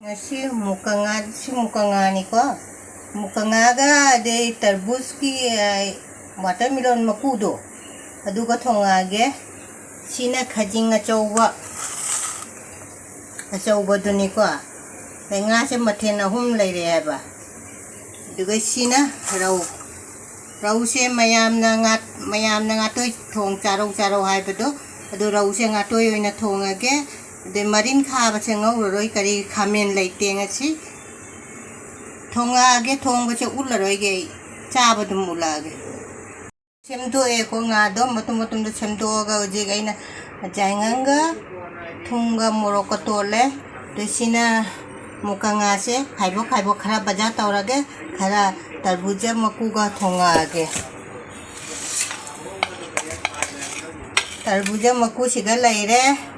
Nasi muka nga ni ko. Muka nga ga de tarbus ki watermelon makudo. Aduga thongage sina khajing achauba duni ko. Kai nga se mathen ahum leire haba. Aduga sina rau se mayam na nga toi thong charo haibado. Adu rau se nga toi oina thongage de marin khaba se ngauroi kari khamen leite ngasi thongage thongba se ularoi ge chaba dum ulage semdo e ko nga do matum do semdo ga je ga ina jainganga thunga moroko tole de sina muka nga se khaibo khara baja taurage khara tarbuja makuga thongage tarbuja maku siga laire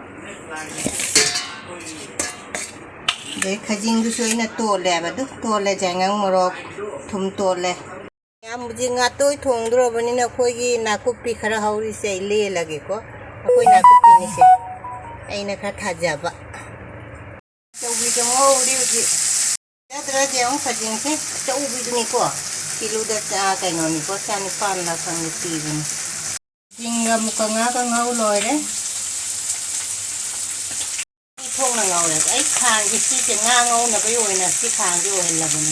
de khajing du soina tole abadu tole jangang morok thum tole ya muji nga toy thongdro bani na khoi gi nakupi khara hauri se le lage ko akoi nakupi ni se aina kha thajaba chaubi jo ngori uji ya tra jeong khajing se chaubi ni ko kilo da cha kai no ni ko cha ni pan la sang ni ti ni jinga muka nga ka ngau loi re thong là ngầu này cái khang cái xí ngang ngầu là cái ôi nè xí khang cái ôi là bún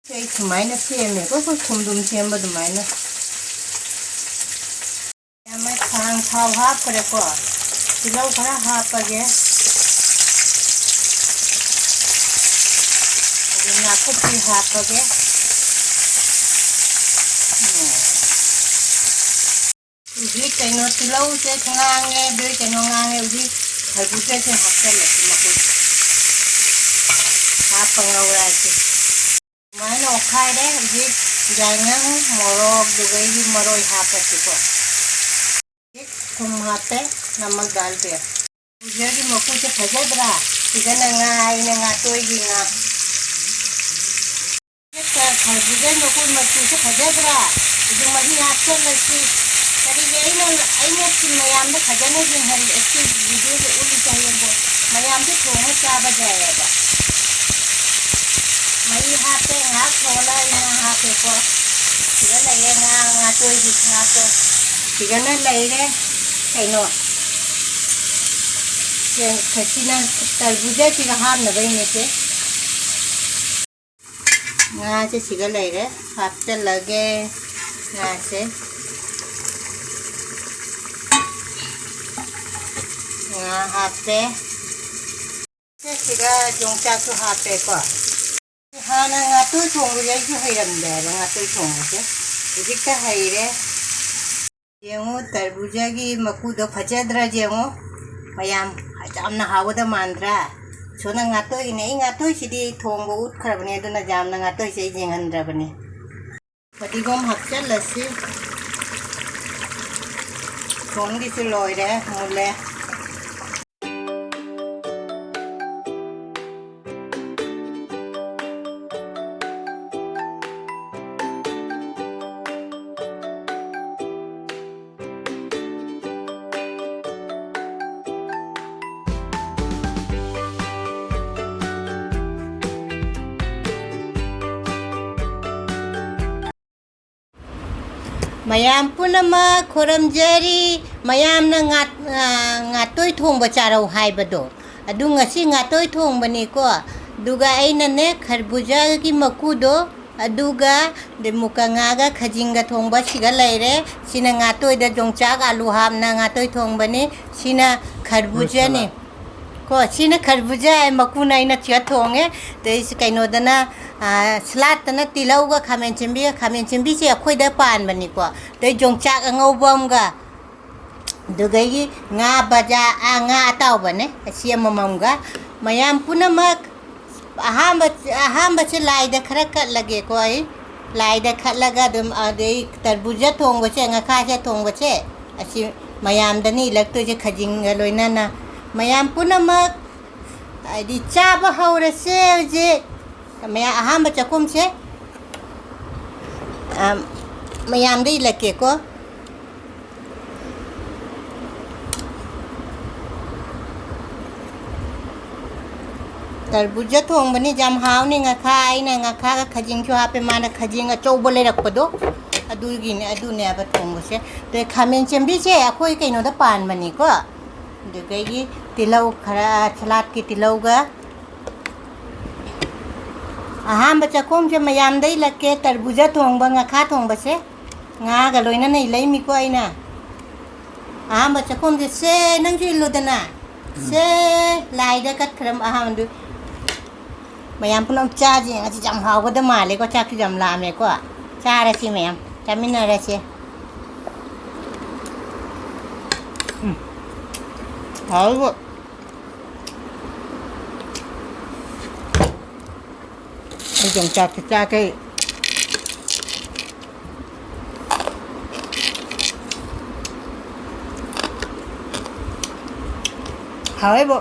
cái thùng máy nó xem này có thùng đun xem bao thùng máy nó em mới khang thao hấp cái đấy quá thì lâu phải hấp cái gì nhà cũng đi hấp cái gì uji cái nó thì lâu sẽ ngang nghe đôi cái nó ngang nghe uji Harbuja se hapta lagi makut hapa ngawrati mana okai deh ji jangan morok juga ini moroi hapa siko tum hate namak dal pe jadi makut se bhaja bra tiga nanga toi gi nga kita harbuja makut makut se bhaja bra itu mari hapta lagi Kari aina si mayam da khajane jin hari ese video ko uli chahiye bo mayam da thonga chaba jayega mai hape nga thola ina hape ko tiga laire nga toi ji kha to tiga na laire kaino ye khasina tarbuja tiga ham na bai ne se nga se tiga laire hapte lage nga se hape siga jongcha su hape ko hana nga tu thong ya ju hiram de nga tu thong se dikta haire yengo tarbuja gi maku do phajadra yengo mayam jamna hawada mandra sona nga tu nga tu sidi thong bo ut kharabne duna jamna nga tu se jengandra bane padigom hapcha lasi thong gi su loire mule Mayam punama khoramjari mayam na ngatoi thongba charau haibado adu ngasi ngatoi thongba ni ko duga aina ne kharbuja gi makudo aduga de muka nga ga khajinga thongba siga laire sina ngatoi da jongcha alu hamna ngatoi thongba ni sina kharbuja ni ko sina kharbuja makuna ina chia thonge de kaino dana slat na tilau ga khamen chimbi se akhoi da pan bani ko de jongchak angobom ga dugai nga baja nga ataw bane asia mamam ga mayam punamak ahamba se lai da khara kat lage ko ai lai da khat laga dum de tarbuja thong ba che nga kha se thong ba che asi mayam da ni lak to je khajing ga loina na mayam punamak di chaba haura se je maya ahamba chakum se mayam di lake ko तरबूजा थोंबनी जम हावनी ngakha aina ngakha ga khajing chu hape mana khajing a chou bole rakpado adugi ne adune aba thongbase te khamen chembi che akhoi kaino da pan mani ko de gai tilau khara salat ki tilau ga ahamba chakom che mayam dai lakke तरबूजा thongba ngakha thongbase nga ga loina nei leimi ko aina ahamba chakom je se nang ju ilodana se lai da kat khram ahamdu mayam punam cha ji ngasi jam haw ga da male ko cha ki jam la me ko cha ra si mayam chamina ra si haw go ai jong cha cái haw ai bo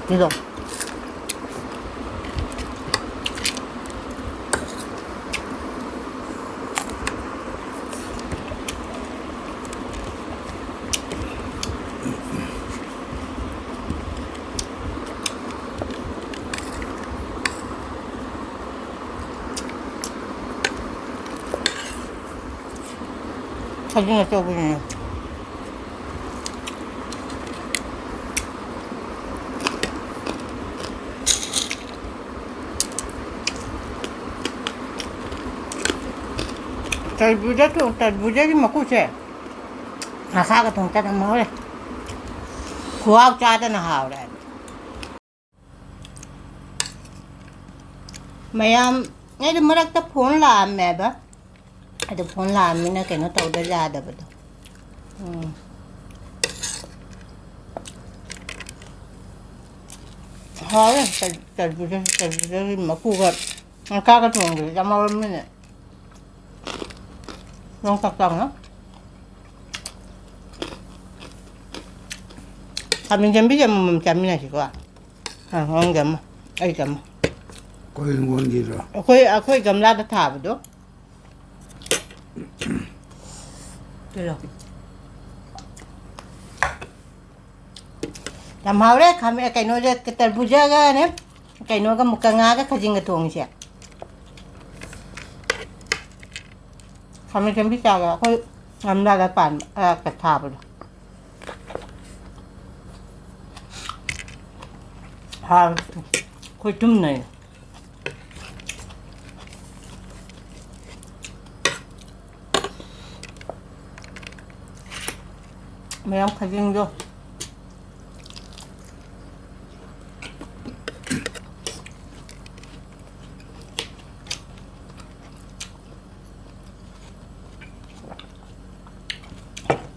Gitu. 사진을 써보네요. तरबूजा की मकू से खा का थोंगता था मोले खुआव चाहता ना हाव रहा मैम ये तो मरक तो फोन ला मैं बा तो फोन ला मैं ना कहना तो उधर जा दे बता हाँ तरबूजा की मकू का खा का थोंग जमा में lông tặc nó mình chấm biết chấm mình chấm như này chỉ có ngon chấm ai chấm có ngon gì rồi khơi chấm lá đã thả vào đó được rồi làm hao đấy kami cái nồi cái तरबूजा cái này cái nồi cái một cái ngá cái khajing cái tuồng chứ kami chấm biết sao khơi làm ra cái pan cái thả vào ha khơi chum này mấy ông khajing vô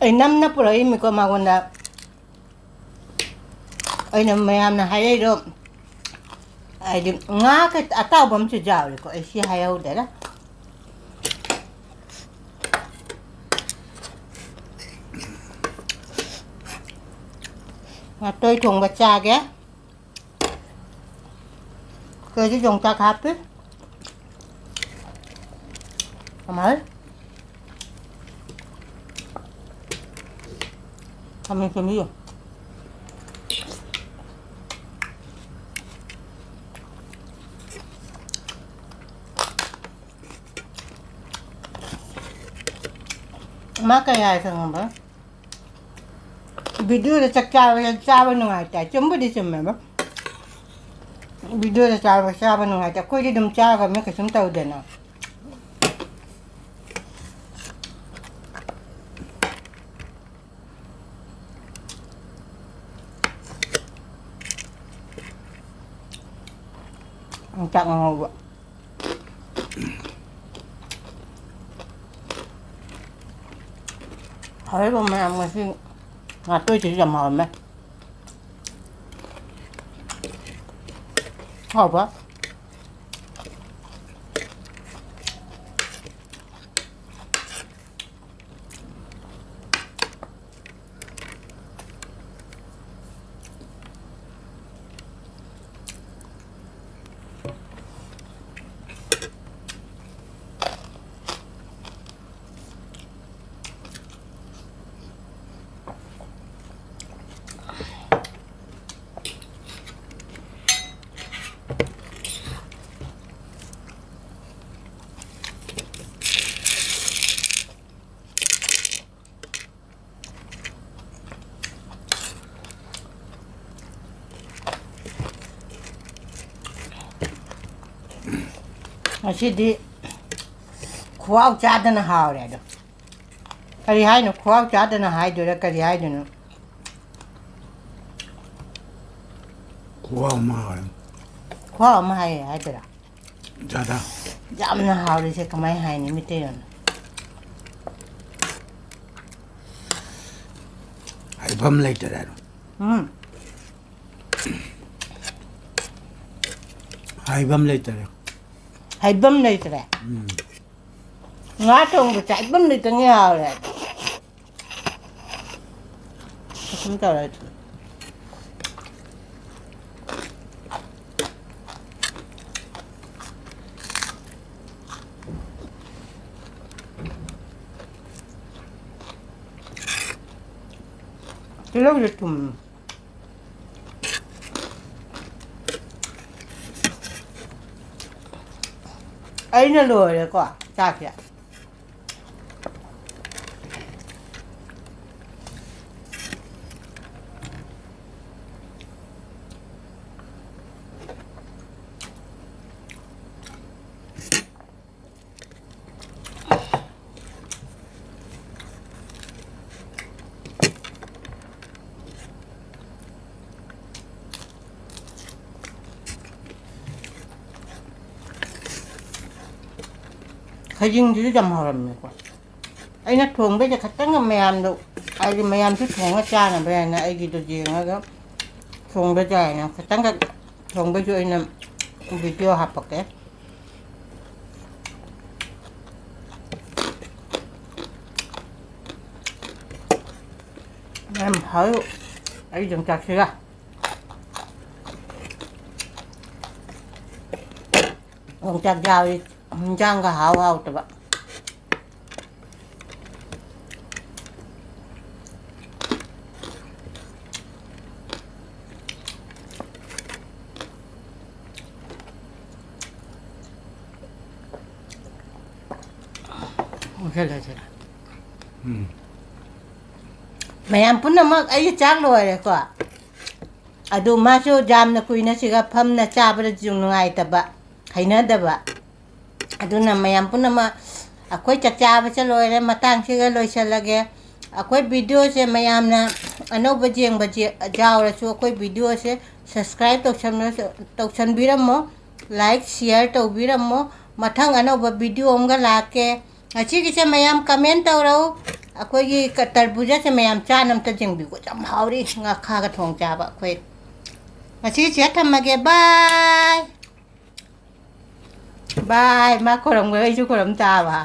ay nam na pura imi ko magunda ay na mayam na hayay do ay di nga ka ataw bam si jawli ko ay si hayaw dala nga toy thong ba cha ge cơ chứ dùng ta khắp ấy mới kami kami makaya sang ba video da chakcha nungai ta chumbu di chumme ba video da chakcha nungai ta koi di dum cha ga me ka sum tau de na chắc ngon quá thấy không mấy em xin tôi chỉ dầm hồi mấy hồi quá Asidi khwao cha dan hao re do kari hai no khwao cha dan hai do re kari hai no ขวาวมา khwao ma hai hai do ra จ้าดา jam na hao re se kamai hai ni mi te yon ไอ้พัมเลยจะได้ ไอ้พัมเลยจะได้ hai bum nei tre nga tong bu chai bum nei tang ya re kum ta re Hello, YouTube. Ấy nó lùi rồi quả, cha kìa. Khajing chứ dầm hòm này quả. Ấy nó thường bây giờ khách tăng là mèm đâu. Ai thì mèm chứ thường nó cha là bây giờ ai gì đồ gì nó đó. Thường bây giờ nè, khách tăng cái thường bây giờ là video học bậc cái. Em hỏi ấy dùng chặt xưa. Dùng chặt dao đi. Jangan hau-hau tu pak. Okey lah cakap. Mayam pun nama ayah cak luar ya kau. Aduh masuk jam nak kuih nasi kapam nak cah pada jungai tabak. Hai nak tabak. Aduna mayam pun nama akwai chacha bacha loire matang chiga loi chalage akwai video se mayam na ano bajeng baje jaw ra chu akwai video se subscribe to chan biramo like share to biramo mathang ano ba video omga lake achi ki se mayam comment to ro akwai gi tarbuja se mayam cha nam ta jeng bi ko cham hauri nga kha ga thong cha ba akwai achi che thamage bye Bye, má cô đồng người chú cô đồng cha bà